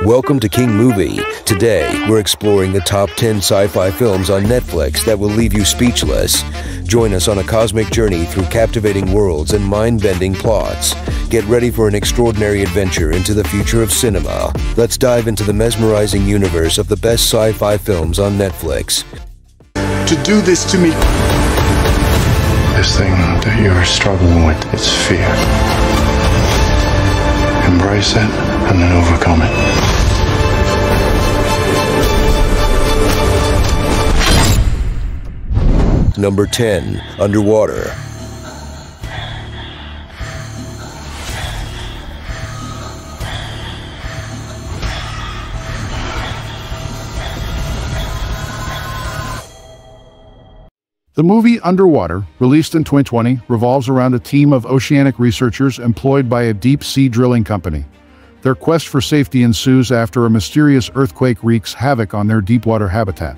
Welcome to King Movie. Today, we're exploring the top 10 sci-fi films on Netflix that will leave you speechless. Join us on a cosmic journey through captivating worlds and mind-bending plots. Get ready for an extraordinary adventure into the future of cinema. Let's dive into the mesmerizing universe of the best sci-fi films on Netflix. To do this to me. This thing that you're struggling with, it's fear. Embrace it and then overcome it. Number 10, Underwater. The movie Underwater, released in 2020, revolves around a team of oceanic researchers employed by a deep-sea drilling company. Their quest for safety ensues after a mysterious earthquake wreaks havoc on their deepwater habitat.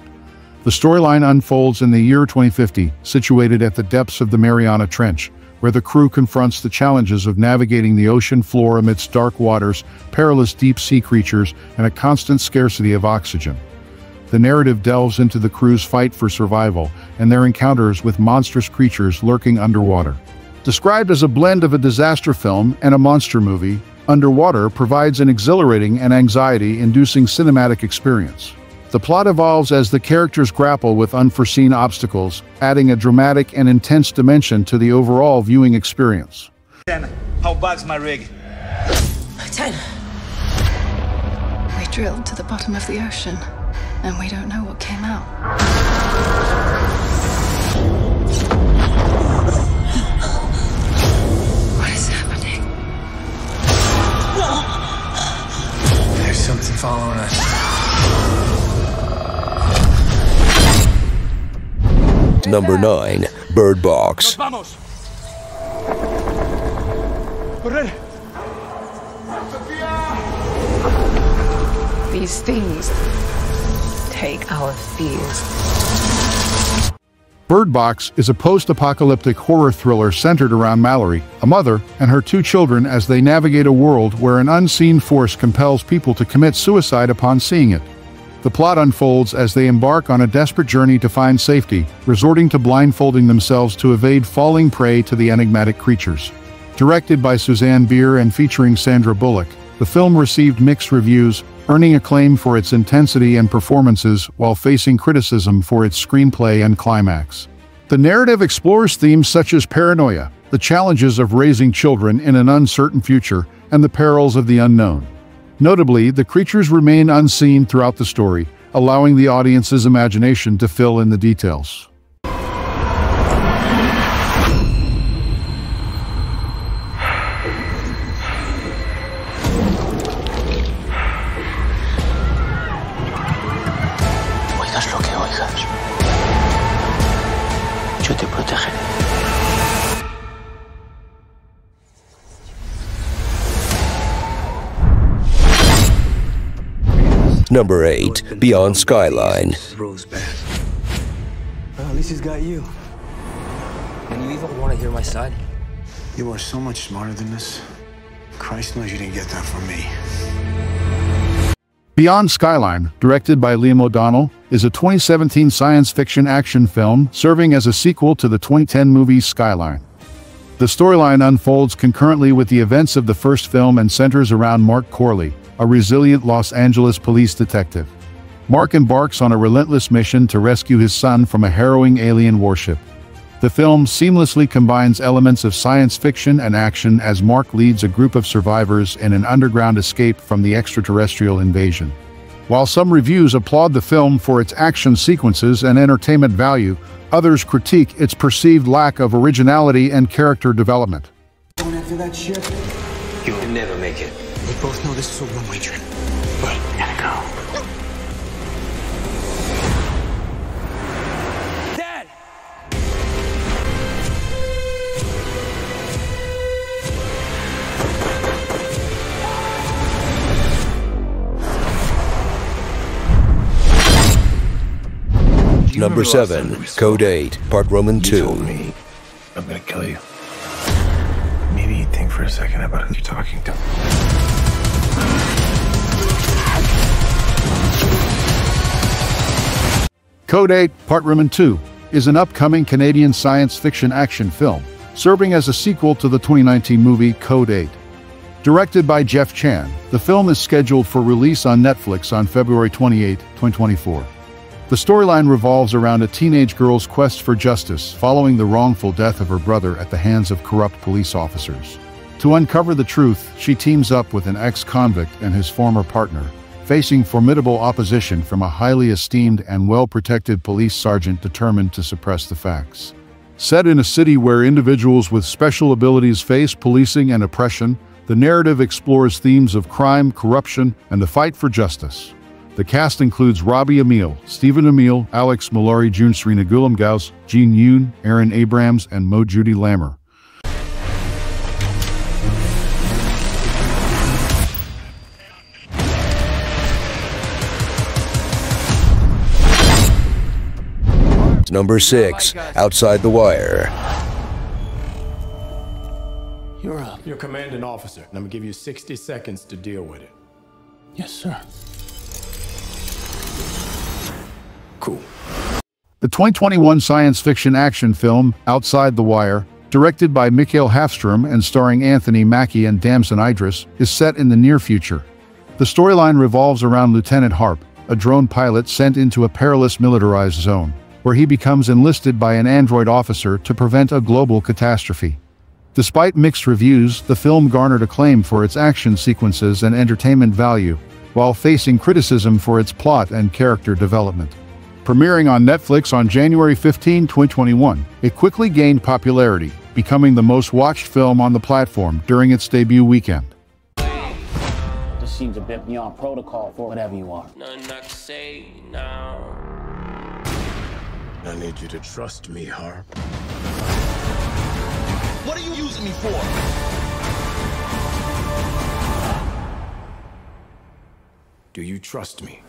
The storyline unfolds in the year 2050, situated at the depths of the Mariana Trench, where the crew confronts the challenges of navigating the ocean floor amidst dark waters, perilous deep-sea creatures, and a constant scarcity of oxygen. The narrative delves into the crew's fight for survival and their encounters with monstrous creatures lurking underwater. Described as a blend of a disaster film and a monster movie, Underwater provides an exhilarating and anxiety-inducing cinematic experience. The plot evolves as the characters grapple with unforeseen obstacles, adding a dramatic and intense dimension to the overall viewing experience. How bad's my rig? 10. We drilled to the bottom of the ocean, and we don't know what came out. What is happening? There's something following us. Number 9, Bird Box. Vamos! Correr! These things take our fears. Bird Box is a post-apocalyptic horror thriller centered around Mallory, a mother, and her 2 children as they navigate a world where an unseen force compels people to commit suicide upon seeing it. The plot unfolds as they embark on a desperate journey to find safety, resorting to blindfolding themselves to evade falling prey to the enigmatic creatures. Directed by Suzanne Bier and featuring Sandra Bullock, the film received mixed reviews, earning acclaim for its intensity and performances while facing criticism for its screenplay and climax. The narrative explores themes such as paranoia, the challenges of raising children in an uncertain future, and the perils of the unknown. Notably, the creatures remain unseen throughout the story, allowing the audience's imagination to fill in the details. Oigas lo que oigas. Yo te protegeré. Number 8, Beyond Skyline. Rosebud. Well, at least he's got you. And you even want to hear my side? You are so much smarter than this. Christ knows you didn't get that from me. Beyond Skyline, directed by Liam O'Donnell, is a 2017 science fiction action film serving as a sequel to the 2010 movie Skyline. The storyline unfolds concurrently with the events of the first film and centers around Mark Corley, a resilient Los Angeles police detective. Mark embarks on a relentless mission to rescue his son from a harrowing alien warship. The film seamlessly combines elements of science fiction and action as Mark leads a group of survivors in an underground escape from the extraterrestrial invasion. While some reviews applaud the film for its action sequences and entertainment value, others critique its perceived lack of originality and character development. Going after that ship? You will never make it. We both know this is a one-way trip. But gotta go. Dad! Number 7, Code 8, Part Roman 2. You told me I'm gonna kill you. Maybe you'd think for a second about who you're talking to. Code 8, Part 1 and 2 is an upcoming Canadian science fiction action film, serving as a sequel to the 2019 movie Code 8. Directed by Jeff Chan, the film is scheduled for release on Netflix on February 28, 2024. The storyline revolves around a teenage girl's quest for justice following the wrongful death of her brother at the hands of corrupt police officers. To uncover the truth, she teams up with an ex-convict and his former partner, facing formidable opposition from a highly esteemed and well-protected police sergeant determined to suppress the facts. Set in a city where individuals with special abilities face policing and oppression, the narrative explores themes of crime, corruption, and the fight for justice. The cast includes Robbie Amell, Stephen Amell, Alex Mallory Jr., Serena Gulumgaus, Jean Yoon, Aaron Abrams, and Mo Judy Lammer. Number 6, Outside the Wire. You're up. Your commanding officer, and I'm gonna give you 60 seconds to deal with it. Yes, sir. Cool. The 2021 science fiction action film Outside the Wire, directed by Mikael Hafstrom and starring Anthony Mackie and Damson Idris, is set in the near future. The storyline revolves around Lieutenant Harp, a drone pilot sent into a perilous militarized zone, where he becomes enlisted by an android officer to prevent a global catastrophe. Despite mixed reviews, the film garnered acclaim for its action sequences and entertainment value, while facing criticism for its plot and character development. Premiering on Netflix on January 15, 2021, it quickly gained popularity, becoming the most watched film on the platform during its debut weekend. This seems a bit beyond protocol for whatever you are. Nothing I can say now. I need you to trust me, Harp. What are you using me for? Do you trust me?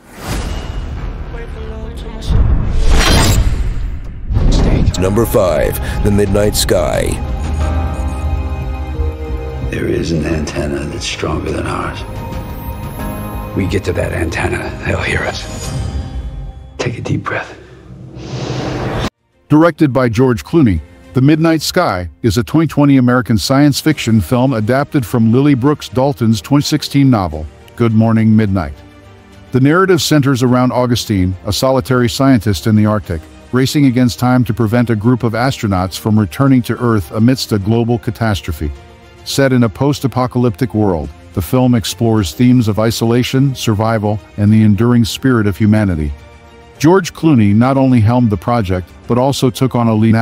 Number 5, The Midnight Sky. There is an antenna that's stronger than ours. We get to that antenna, they'll hear us. Take a deep breath. Directed by George Clooney, The Midnight Sky is a 2020 American science fiction film adapted from Lily Brooks Dalton's 2016 novel, Good Morning, Midnight. The narrative centers around Augustine, a solitary scientist in the Arctic, racing against time to prevent a group of astronauts from returning to Earth amidst a global catastrophe. Set in a post-apocalyptic world, the film explores themes of isolation, survival, and the enduring spirit of humanity. George Clooney not only helmed the project, but also took on a lead.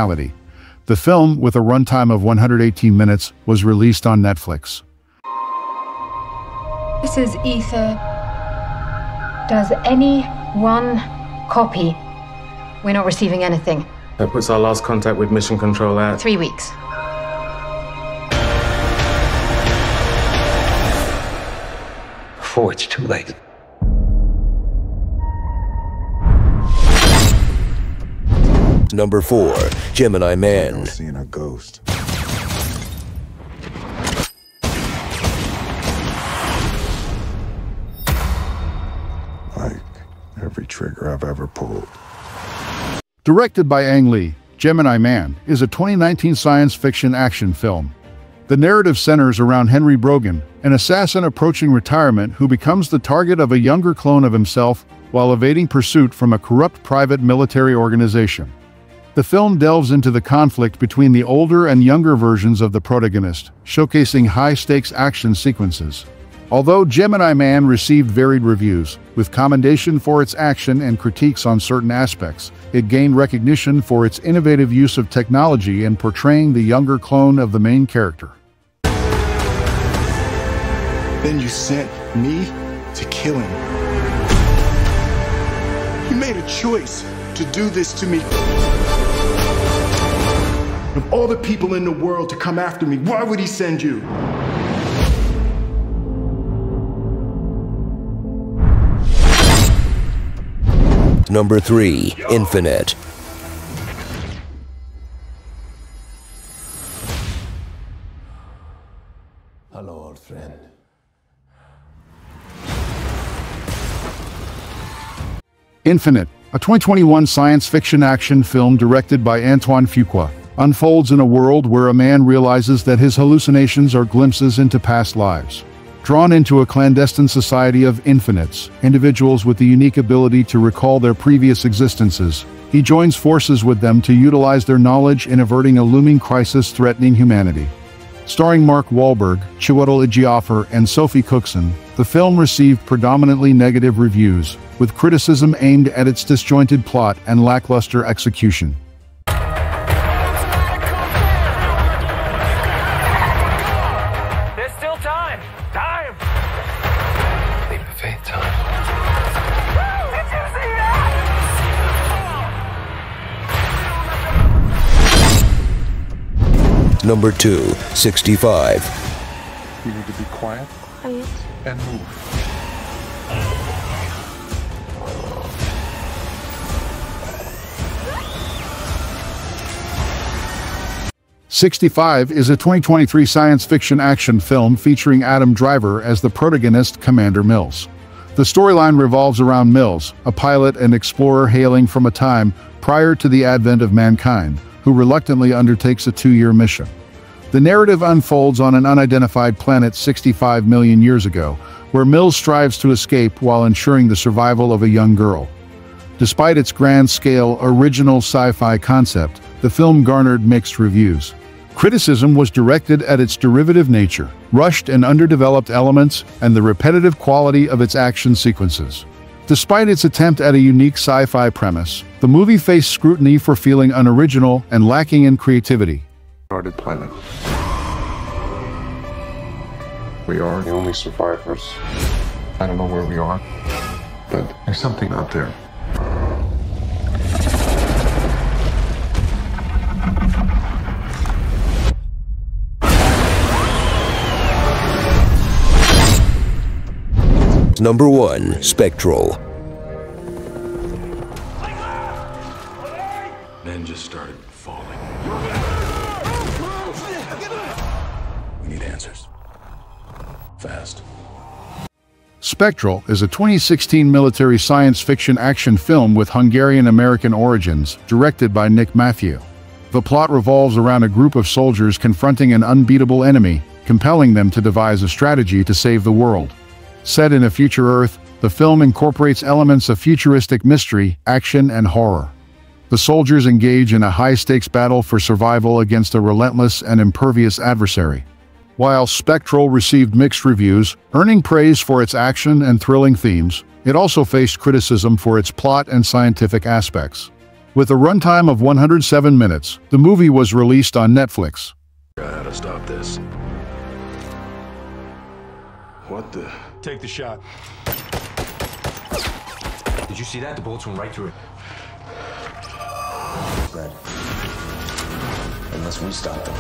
The film, with a runtime of 118 minutes, was released on Netflix. This is Ether. Does anyone copy? We're not receiving anything. That puts our last contact with Mission Control at 3 weeks. Before it's too late. Number 4, Gemini Man. I'm seeing a ghost. Like every trigger I've ever pulled. Directed by Ang Lee, Gemini Man is a 2019 science fiction action film. The narrative centers around Henry Brogan, an assassin approaching retirement who becomes the target of a younger clone of himself while evading pursuit from a corrupt private military organization. The film delves into the conflict between the older and younger versions of the protagonist, showcasing high-stakes action sequences. Although Gemini Man received varied reviews, with commendation for its action and critiques on certain aspects, it gained recognition for its innovative use of technology in portraying the younger clone of the main character. Then you sent me to kill him. You made a choice to do this to me. Of all the people in the world to come after me, why would he send you? Number 3, Infinite. Hello, old friend. Infinite a 2021 science fiction action film directed by Antoine Fuqua, unfolds in a world where a man realizes that his hallucinations are glimpses into past lives. Drawn into a clandestine society of infinites, individuals with the unique ability to recall their previous existences, he joins forces with them to utilize their knowledge in averting a looming crisis threatening humanity. Starring Mark Wahlberg, Chiwetel Ejiofor, and Sophie Cookson, the film received predominantly negative reviews, with criticism aimed at its disjointed plot and lackluster execution. There's still time! Time! Leap of faith time. Did you see that? Number 2, 65. You need to be quiet and move. '65 is a 2023 science fiction action film featuring Adam Driver as the protagonist Commander Mills. The storyline revolves around Mills, a pilot and explorer hailing from a time prior to the advent of mankind, who reluctantly undertakes a 2-year mission. The narrative unfolds on an unidentified planet 65 million years ago, where Mills strives to escape while ensuring the survival of a young girl. Despite its grand-scale, original sci-fi concept, the film garnered mixed reviews. Criticism was directed at its derivative nature, rushed and underdeveloped elements, and the repetitive quality of its action sequences. Despite its attempt at a unique sci-fi premise, the movie faced scrutiny for feeling unoriginal and lacking in creativity. Guarded planet. We are the only survivors. I don't know where we are, but there's something out there. Number 1, Spectral. Men just started falling. We need answers. Fast. Spectral is a 2016 military science fiction action film with Hungarian-American origins, directed by Nick Matthew. The plot revolves around a group of soldiers confronting an unbeatable enemy, compelling them to devise a strategy to save the world. Set in a future Earth, the film incorporates elements of futuristic mystery, action, and horror. The soldiers engage in a high-stakes battle for survival against a relentless and impervious adversary. While Spectral received mixed reviews, earning praise for its action and thrilling themes, it also faced criticism for its plot and scientific aspects. With a runtime of 107 minutes, the movie was released on Netflix. How to stop this? What the? Take the shot. Did you see that? The bullets went right through it. Red. Unless we stop them.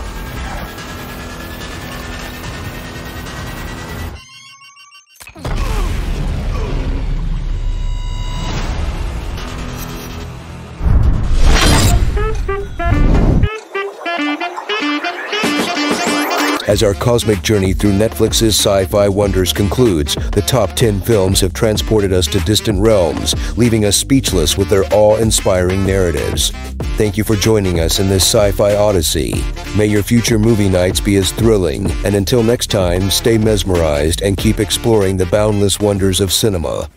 As our cosmic journey through Netflix's sci-fi wonders concludes, the top 10 films have transported us to distant realms, leaving us speechless with their awe-inspiring narratives. Thank you for joining us in this sci-fi odyssey. May your future movie nights be as thrilling, and until next time, stay mesmerized and keep exploring the boundless wonders of cinema.